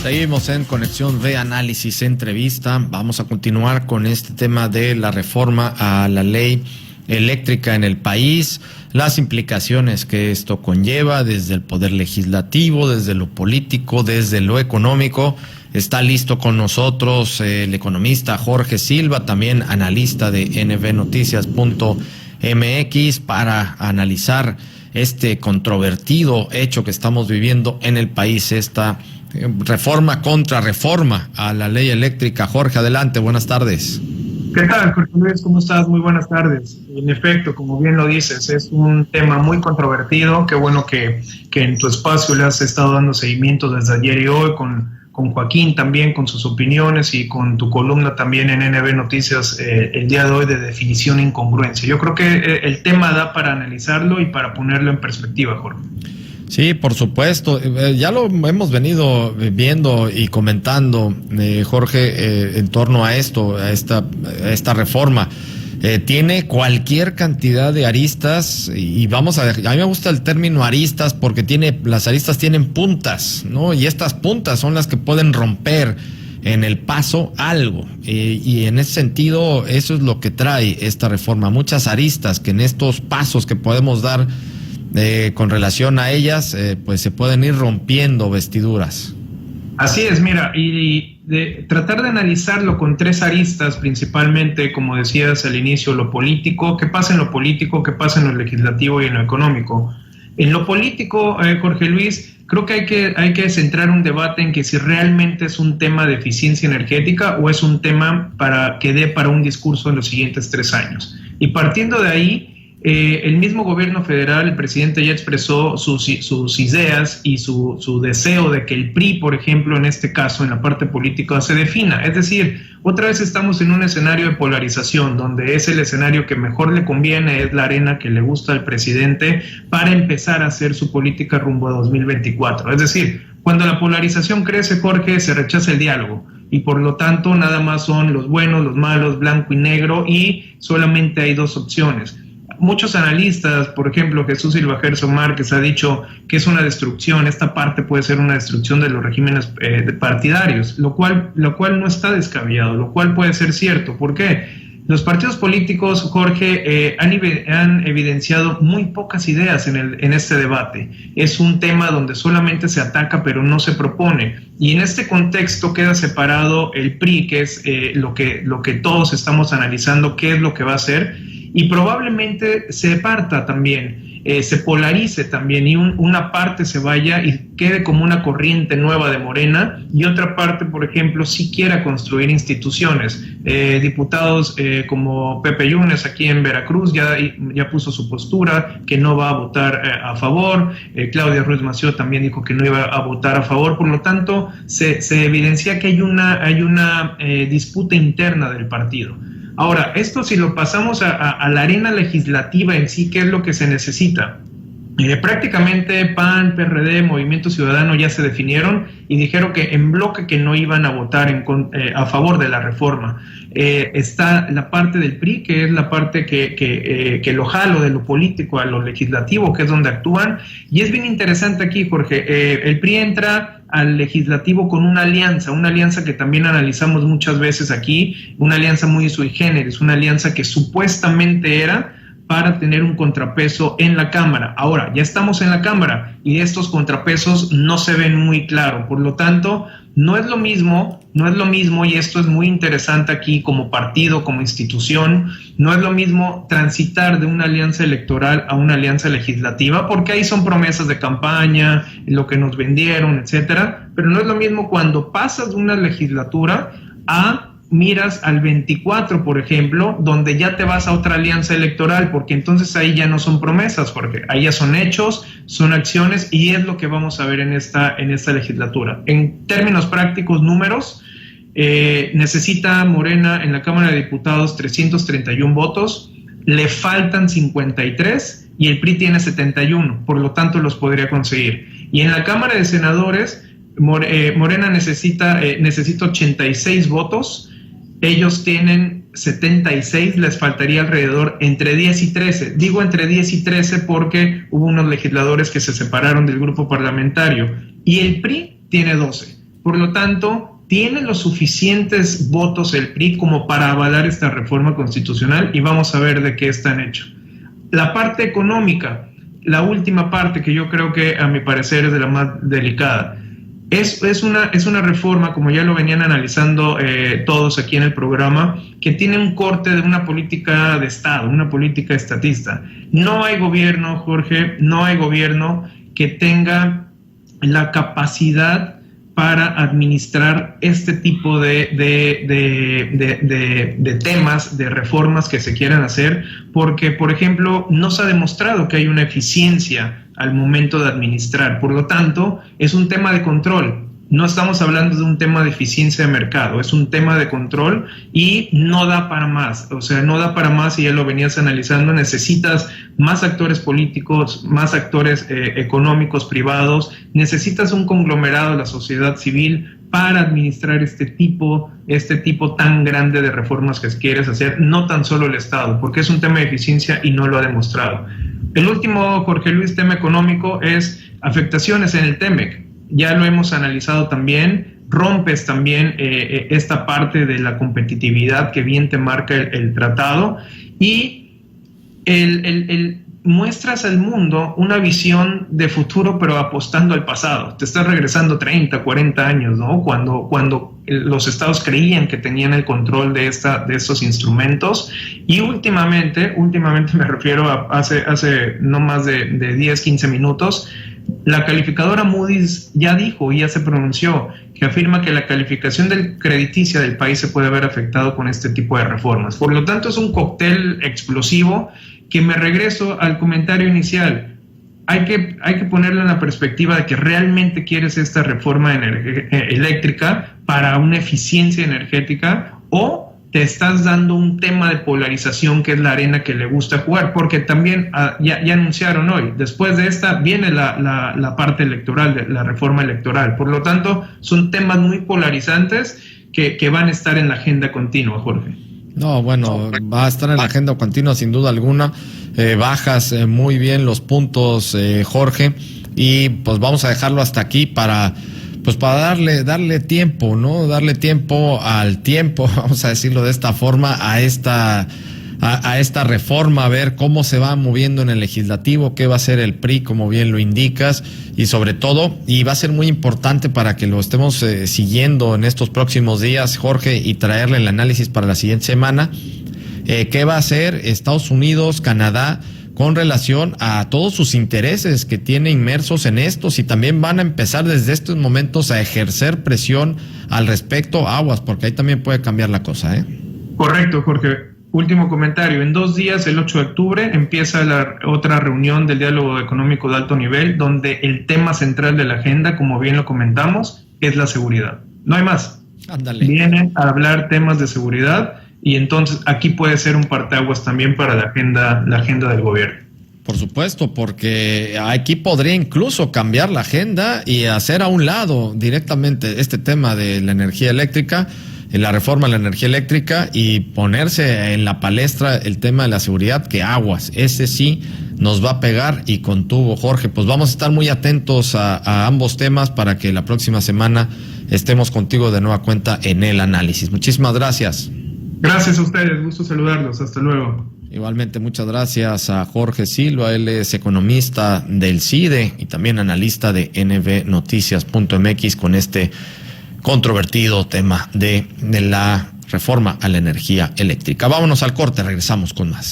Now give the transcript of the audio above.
Seguimos en Conexión de Análisis Entrevista. Vamos a continuar con este tema de la reforma a la ley eléctrica en el país, las implicaciones que esto conlleva desde el poder legislativo, desde lo político, desde lo económico. Está listo con nosotros el economista Jorge Silva, también analista de nbnoticias.mx, para analizar este controvertido hecho que estamos viviendo en el país, esta reforma contra reforma a la ley eléctrica. Jorge, adelante, buenas tardes. ¿Qué tal, Jorge Luis? ¿Cómo estás? Muy buenas tardes. En efecto, como bien lo dices, es un tema muy controvertido. Qué bueno que en tu espacio le has estado dando seguimiento desde ayer y hoy con Joaquín también, con sus opiniones, y con tu columna también en NB Noticias el día de hoy de definición e incongruencia. Yo creo que el tema da para analizarlo y para ponerlo en perspectiva, Jorge. Sí, por supuesto. Ya lo hemos venido viendo y comentando, Jorge, en torno a esto, a esta reforma. Tiene cualquier cantidad de aristas y a mí me gusta el término aristas porque las aristas tienen puntas, ¿no? Y estas puntas son las que pueden romper en el paso algo. Y en ese sentido, eso es lo que trae esta reforma. Muchas aristas que en estos pasos que podemos dar con relación a ellas, pues se pueden ir rompiendo vestiduras. Así es, mira, y tratar de analizarlo con tres aristas, principalmente, como decías al inicio, lo político, qué pasa en lo político, qué pasa en lo legislativo y en lo económico. En lo político, Jorge Luis, creo que hay que centrar un debate en que si realmente es un tema de eficiencia energética o es un tema que dé para un discurso en los siguientes 3 años. Y partiendo de ahí, el mismo gobierno federal, el presidente ya expresó sus ideas y su deseo de que el PRI, por ejemplo, en este caso, en la parte política, se defina. Es decir, otra vez estamos en un escenario de polarización, donde es el escenario que mejor le conviene, es la arena que le gusta al presidente para empezar a hacer su política rumbo a 2024. Es decir, cuando la polarización crece, Jorge, se rechaza el diálogo. Y por lo tanto, nada más son los buenos, los malos, blanco y negro, y solamente hay 2 opciones. Muchos analistas, por ejemplo, Jesús Silva Gerson Márquez ha dicho que es una destrucción, esta parte puede ser una destrucción de los regímenes partidarios, lo cual no está descabellado, lo cual puede ser cierto. ¿Por qué? Los partidos políticos, Jorge, han evidenciado muy pocas ideas en este debate. Es un tema donde solamente se ataca pero no se propone. Y en este contexto queda separado el PRI, que es lo que todos estamos analizando, qué es lo que va a hacer. Y probablemente se parta también, se polarice también, y una parte se vaya y quede como una corriente nueva de Morena, y otra parte, por ejemplo, sí quiera construir instituciones. Diputados como Pepe Yunes aquí en Veracruz ya puso su postura, que no va a votar a favor. Claudia Ruiz Massieu también dijo que no iba a votar a favor. Por lo tanto, se evidencia que hay una disputa interna del partido. Ahora, esto si lo pasamos a la arena legislativa en sí, ¿qué es lo que se necesita? Prácticamente PAN, PRD, Movimiento Ciudadano ya se definieron y dijeron que en bloque que no iban a votar a favor de la reforma. Está la parte del PRI, que es la parte que lo jalo de lo político a lo legislativo, que es donde actúan. Y es bien interesante aquí, Jorge, el PRI entra al legislativo con una alianza que también analizamos muchas veces aquí, una alianza muy sui generis, una alianza que supuestamente era para tener un contrapeso en la Cámara. Ahora, ya estamos en la Cámara y estos contrapesos no se ven muy claro. Por lo tanto, no es lo mismo, y esto es muy interesante aquí como partido, como institución, no es lo mismo transitar de una alianza electoral a una alianza legislativa, porque ahí son promesas de campaña, lo que nos vendieron, etcétera, pero no es lo mismo cuando pasas de una legislatura a miras al 24, por ejemplo, donde ya te vas a otra alianza electoral, porque entonces ahí ya no son promesas, porque ahí ya son hechos, son acciones, y es lo que vamos a ver en esta legislatura. En términos prácticos, números, necesita Morena en la Cámara de Diputados 331 votos, le faltan 53 y el PRI tiene 71, por lo tanto los podría conseguir. Y en la Cámara de Senadores, Morena necesita 86 votos, ellos tienen 76, les faltaría alrededor entre 10 y 13. Digo entre 10 y 13 porque hubo unos legisladores que se separaron del grupo parlamentario. Y el PRI tiene 12. Por lo tanto, tiene los suficientes votos el PRI como para avalar esta reforma constitucional y vamos a ver de qué están hechos. La parte económica, la última parte que yo creo que a mi parecer es de la más delicada. Es una reforma, como ya lo venían analizando todos aquí en el programa, que tiene un corte de una política de Estado, una política estatista. No hay gobierno, Jorge, no hay gobierno que tenga la capacidad para administrar este tipo de temas, de reformas que se quieran hacer, porque, por ejemplo, no se ha demostrado que hay una eficiencia al momento de administrar. Por lo tanto, es un tema de control. No estamos hablando de un tema de eficiencia de mercado, es un tema de control y no da para más. O sea, no da para más y ya lo venías analizando. Necesitas más actores políticos, más actores económicos, privados. Necesitas un conglomerado de la sociedad civil para administrar este tipo tan grande de reformas que quieres hacer, no tan solo el Estado, porque es un tema de eficiencia y no lo ha demostrado. El último, Jorge Luis, tema económico es afectaciones en el TEMEC. Ya lo hemos analizado también, rompes también esta parte de la competitividad que bien te marca el tratado y muestras al mundo una visión de futuro pero apostando al pasado. Te estás regresando 30, 40 años, ¿no? Cuando los estados creían que tenían el control de estos instrumentos y últimamente me refiero a hace no más de 10, 15 minutos, la calificadora Moody's ya dijo y ya se pronunció que afirma que la calificación crediticia del país se puede ver afectado con este tipo de reformas. Por lo tanto, es un cóctel explosivo que me regreso al comentario inicial. Hay que ponerlo en la perspectiva de que realmente quieres esta reforma eléctrica para una eficiencia energética o te estás dando un tema de polarización que es la arena que le gusta jugar, porque también ya anunciaron hoy, después de esta viene la parte electoral, de la reforma electoral. Por lo tanto, son temas muy polarizantes que van a estar en la agenda continua, Jorge. No, bueno, va a estar en la agenda continua sin duda alguna. Bajas muy bien los puntos, Jorge, y pues vamos a dejarlo hasta aquí para darle tiempo, ¿no? Darle tiempo al tiempo, vamos a decirlo de esta forma, a esta reforma, a ver cómo se va moviendo en el legislativo, qué va a hacer el PRI, como bien lo indicas, y sobre todo, y va a ser muy importante para que lo estemos siguiendo en estos próximos días, Jorge, y traerle el análisis para la siguiente semana, qué va a hacer Estados Unidos, Canadá, con relación a todos sus intereses que tiene inmersos en esto, si también van a empezar desde estos momentos a ejercer presión al respecto, aguas, porque ahí también puede cambiar la cosa, ¿eh? Correcto, Jorge. Último comentario. En 2 días, el 8 de octubre, empieza la otra reunión del diálogo económico de alto nivel, donde el tema central de la agenda, como bien lo comentamos, es la seguridad. No hay más. Ándale. Vienen a hablar temas de seguridad y entonces aquí puede ser un parteaguas también para la agenda del gobierno. Por supuesto, porque aquí podría incluso cambiar la agenda y hacer a un lado directamente este tema de la energía eléctrica, la reforma a la energía eléctrica y ponerse en la palestra el tema de la seguridad, que aguas, ese sí nos va a pegar y con tubo, Jorge. Pues vamos a estar muy atentos a ambos temas para que la próxima semana estemos contigo de nueva cuenta en el análisis. Muchísimas gracias. Gracias a ustedes, gusto saludarlos, hasta luego. Igualmente, muchas gracias a Jorge Silva, él es economista del CIDE y también analista de nbnoticias.mx con este controvertido tema de la reforma a la energía eléctrica. Vámonos al corte, regresamos con más.